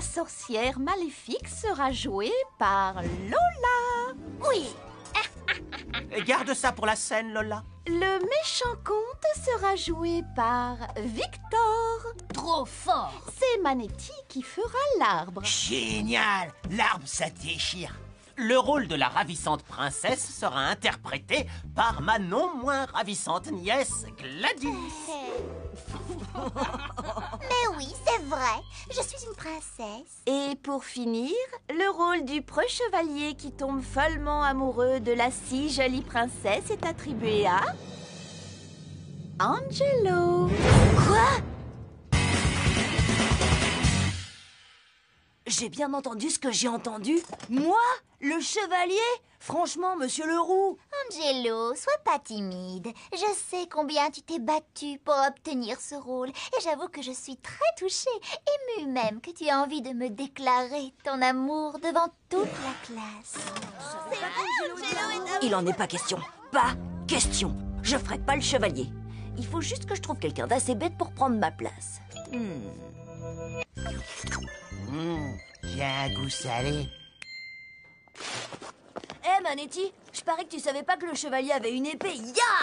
sorcière maléfique sera jouée par Lola. Oui. Garde ça pour la scène, Lola. Le méchant conte sera joué par Victor. Trop fort. C'est Manetti qui fera l'arbre. Génial! L'arbre, ça déchire. Le rôle de la ravissante princesse sera interprété par ma non moins ravissante nièce Gladys. Mais oui, c'est vrai. Je suis une princesse. Et pour finir, le rôle du preux chevalier qui tombe follement amoureux de la si jolie princesse est attribué à Angelo. Quoi? J'ai bien entendu ce que j'ai entendu. Moi, le chevalier? Franchement, monsieur Leroux. Angelo, sois pas timide. Je sais combien tu t'es battu pour obtenir ce rôle. Et j'avoue que je suis très touchée, émue même que tu aies envie de me déclarer ton amour devant toute la classe. Il en est pas question. Pas question. Je ferai pas le chevalier. Il faut juste que je trouve quelqu'un d'assez bête pour prendre ma place. J'ai un goût salé. Eh Manetti, je parie que tu savais pas que le chevalier avait une épée,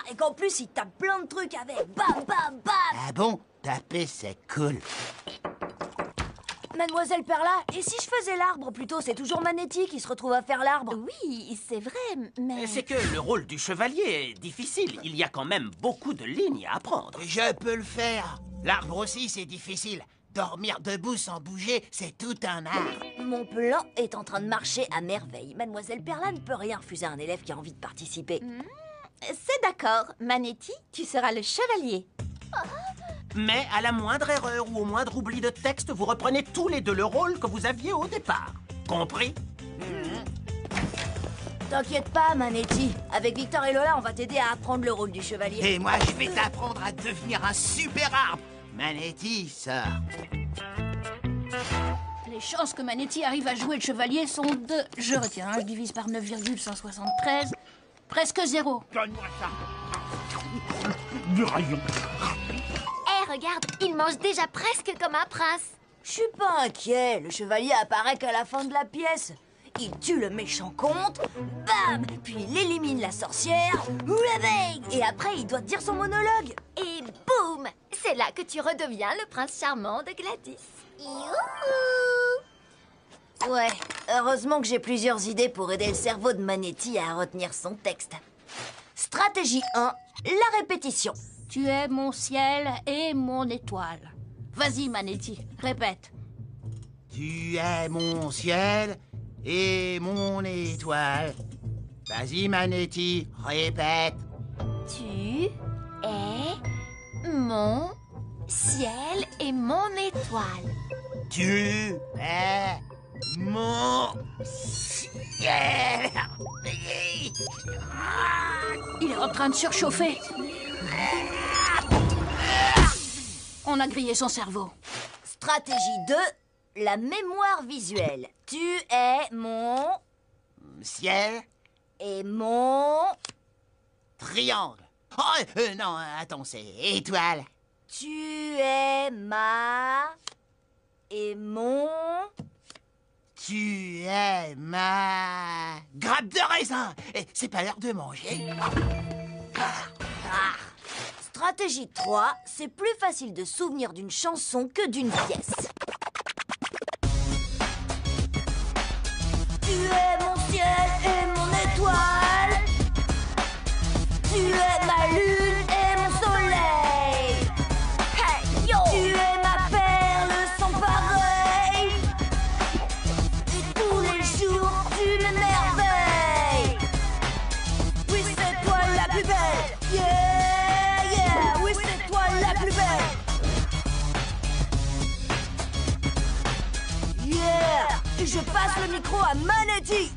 et qu'en plus il tape plein de trucs avec. Bam, bam, bam. Ah bon? Taper, c'est cool. Mademoiselle Perla, et si je faisais l'arbre plutôt? C'est toujours Manetti qui se retrouve à faire l'arbre. Oui, c'est vrai, mais... C'est que le rôle du chevalier est difficile. Il y a quand même beaucoup de lignes à apprendre. Je peux le faire. L'arbre aussi, c'est difficile. Dormir debout sans bouger, c'est tout un art. Mon plan est en train de marcher à merveille. Mademoiselle Perla ne peut rien refuser à un élève qui a envie de participer. C'est d'accord, Manetti, tu seras le chevalier. Mais à la moindre erreur ou au moindre oubli de texte, vous reprenez tous les deux le rôle que vous aviez au départ. Compris? T'inquiète pas, Manetti. Avec Victor et Lola, on va t'aider à apprendre le rôle du chevalier. Et moi, je vais t'apprendre à devenir un super arbre. Manetti, sort. Les chances que Manetti arrive à jouer le chevalier sont de... Je retiens, je divise par 9,173. Presque 0. Donne-moi ça. Du rayon. Eh, regarde, il mange déjà presque comme un prince. Je suis pas inquiet. Le chevalier apparaît qu'à la fin de la pièce. Il tue le méchant comte, bam, puis il élimine la sorcière, oulabeng, et après il doit dire son monologue. Et boum! C'est là que tu redeviens le prince charmant de Gladys. Youhou! Ouais, heureusement que j'ai plusieurs idées pour aider le cerveau de Manetti à retenir son texte. Stratégie 1, la répétition. Tu es mon ciel et mon étoile. Vas-y, Manetti, répète. Tu es mon ciel et mon étoile. Vas-y, Manetti, répète. Tu es mon ciel et mon étoile. Tu es mon ciel. Il est en train de surchauffer. On a grillé son cerveau. Stratégie 2, la mémoire visuelle. Tu es mon... Ciel, et mon... triangle. Oh, non, attends, c'est étoile. Tu es ma... et mon... Tu es ma grappe de raisin. Et c'est pas l'heure de manger. Stratégie 3, c'est plus facile de souvenir d'une chanson que d'une pièce. Tu es mon ciel et mon étoile. Tu es ma lune et mon soleil. Hey, yo! Tu es ma perle sans pareil. Et tous les jours, tu m'émerveilles. Oui, c'est toi la plus belle. Yeah, yeah. Oui, c'est toi la plus belle. Yeah. Et je passe le micro à Manetti.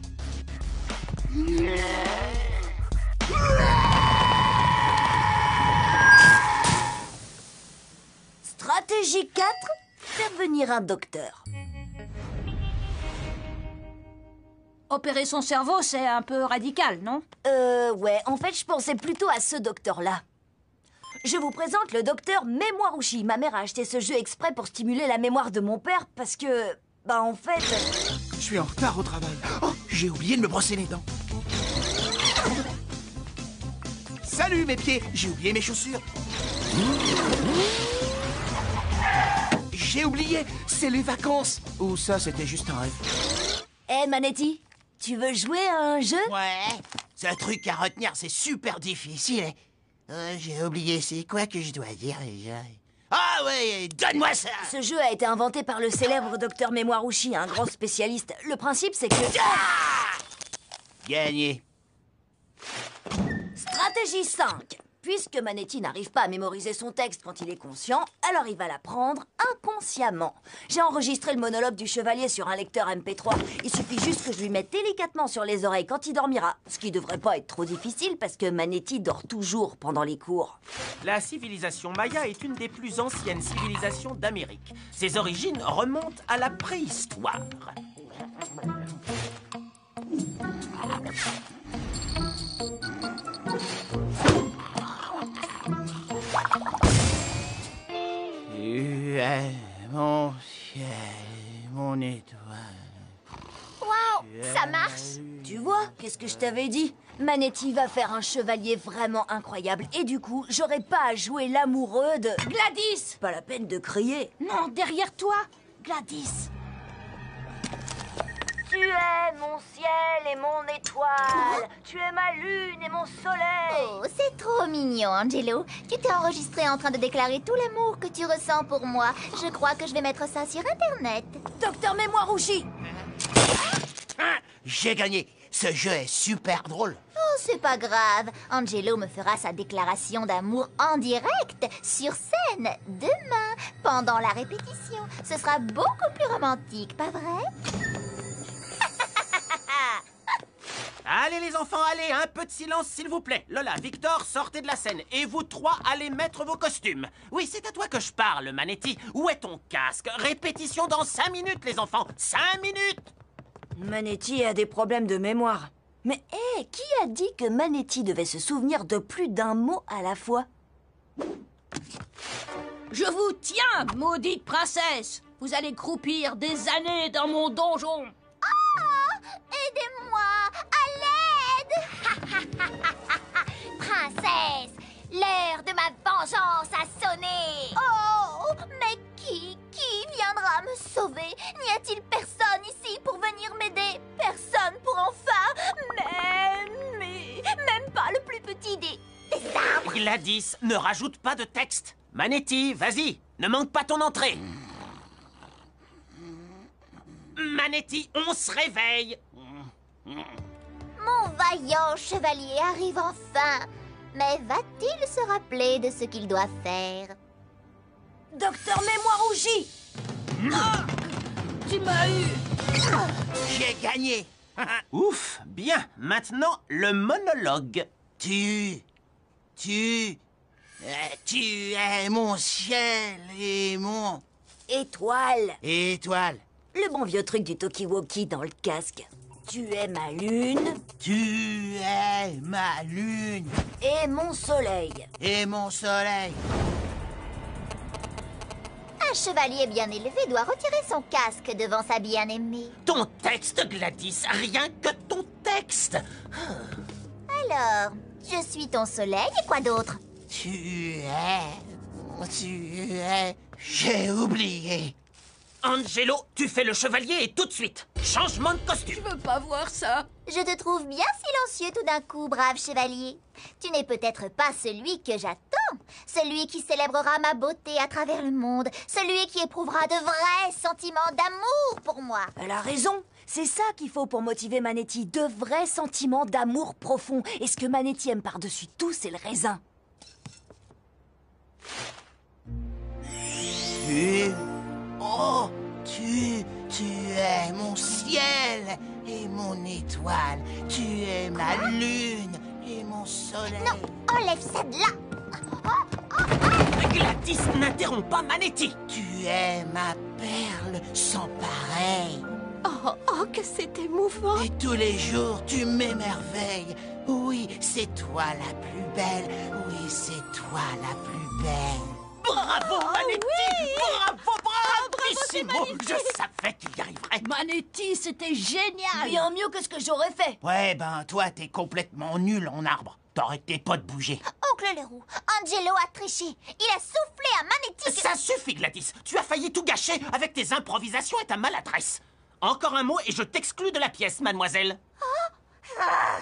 Stratégie 4, faire venir un docteur. Opérer son cerveau, c'est un peu radical, non? Ouais, en fait, je pensais plutôt à ce docteur-là. Je vous présente le docteur Mémoirouchi. Ma mère a acheté ce jeu exprès pour stimuler la mémoire de mon père parce que... Bah en fait... Je suis en retard au travail. Oh, j'ai oublié de me brosser les dents. Salut mes pieds, j'ai oublié mes chaussures. J'ai oublié, c'est les vacances. Ou ça, c'était juste un rêve. Hé, Manetti, tu veux jouer à un jeu? Ouais, ce truc à retenir, c'est super difficile. J'ai oublié, c'est quoi que je dois dire déjà? Ah ouais, donne-moi ça! Ce jeu a été inventé par le célèbre docteur Mémoire-Ouchi, un grand spécialiste. Le principe, c'est que... Gagné. Stratégie 5. Puisque Manetti n'arrive pas à mémoriser son texte quand il est conscient, alors il va l'apprendre inconsciemment. J'ai enregistré le monologue du chevalier sur un lecteur MP3. Il suffit juste que je lui mette délicatement sur les oreilles quand il dormira. Ce qui devrait pas être trop difficile parce que Manetti dort toujours pendant les cours. La civilisation maya est une des plus anciennes civilisations d'Amérique. Ses origines remontent à la préhistoire. Tu es mon ciel, mon étoile. Waouh, ça marche. Tu vois, qu'est-ce que je t'avais dit? Manetti va faire un chevalier vraiment incroyable. Et du coup, j'aurai pas à jouer l'amoureux de... Gladys! Pas la peine de crier. Non, derrière toi, Gladys. Tu es mon ciel et mon étoile. Tu es ma lune et mon soleil. Oh, c'est trop mignon, Angelo. Tu t'es enregistré en train de déclarer tout l'amour que tu ressens pour moi. Je crois que je vais mettre ça sur Internet. Docteur Mémoire-Ouchi. J'ai gagné. Ce jeu est super drôle. Oh, c'est pas grave. Angelo me fera sa déclaration d'amour en direct, sur scène, demain, pendant la répétition. Ce sera beaucoup plus romantique, pas vrai? Allez les enfants, allez, un peu de silence s'il vous plaît. Lola, Victor, sortez de la scène. Et vous trois, allez mettre vos costumes. Oui, c'est à toi que je parle, Manetti. Où est ton casque? Répétition dans 5 minutes, les enfants. 5 minutes! Manetti a des problèmes de mémoire. Mais hé, qui a dit que Manetti devait se souvenir de plus d'un mot à la fois? Je vous tiens, maudite princesse. Vous allez croupir des années dans mon donjon. Aidez-moi! À l'aide! Princesse, l'heure de ma vengeance a sonné! Oh! Mais qui viendra me sauver? N'y a-t-il personne ici pour venir m'aider? Personne pour enfin... Même pas le plus petit des arbres! Gladys, ne rajoute pas de texte. Manetti, vas-y, ne manque pas ton entrée. Manetti, on se réveille. Mon vaillant chevalier arrive enfin! Mais va-t-il se rappeler de ce qu'il doit faire? Docteur Mémoire-Ouchi. Tu m'as eu. J'ai gagné. Ouf, bien. Maintenant, le monologue. Tu es mon ciel et mon Étoile. étoile. Le bon vieux truc du talkie-walkie dans le casque. Tu es ma lune Tu es ma lune et mon soleil. et mon soleil. Un chevalier bien élevé doit retirer son casque devant sa bien-aimée. Ton texte, Gladys, rien que ton texte. Alors, je suis ton soleil et quoi d'autre? Tu es... J'ai oublié. Angelo, tu fais le chevalier et tout de suite. Changement de costume. Je veux pas voir ça. Je te trouve bien silencieux tout d'un coup, brave chevalier. Tu n'es peut-être pas celui que j'attends. Celui qui célébrera ma beauté à travers le monde. Celui qui éprouvera de vrais sentiments d'amour pour moi. Elle a raison. C'est ça qu'il faut pour motiver Manetti. De vrais sentiments d'amour profond. Et ce que Manetti aime par-dessus tout, c'est le raisin. Tu es mon ciel et mon étoile. Tu es ma lune et mon soleil. Non, enlève ça de là. Gladys, n'interromps pas Manetti. Tu es ma perle sans pareil. Oh, que c'est émouvant. Et tous les jours, tu m'émerveilles. Oui, c'est toi la plus belle. Oui, c'est toi la plus belle. Bravo, Manetti. Bravo, bravo. Bravissimo! Je savais qu'il y arriverait. Manetti, c'était génial. Bien mieux que ce que j'aurais fait. Ouais, ben, toi, t'es complètement nul en arbre. T'arrêtais pas de bouger. Oncle Leroux, Angelo a triché. Il a soufflé à Manetti que... Ça suffit, Gladys. Tu as failli tout gâcher avec tes improvisations et ta maladresse. Encore un mot et je t'exclus de la pièce, mademoiselle.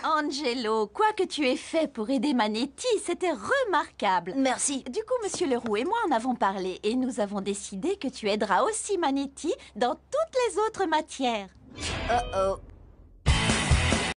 Angelo, quoi que tu aies fait pour aider Manetti, c'était remarquable. Merci. Du coup, Monsieur Leroux et moi en avons parlé et nous avons décidé que tu aideras aussi Manetti dans toutes les autres matières. Oh,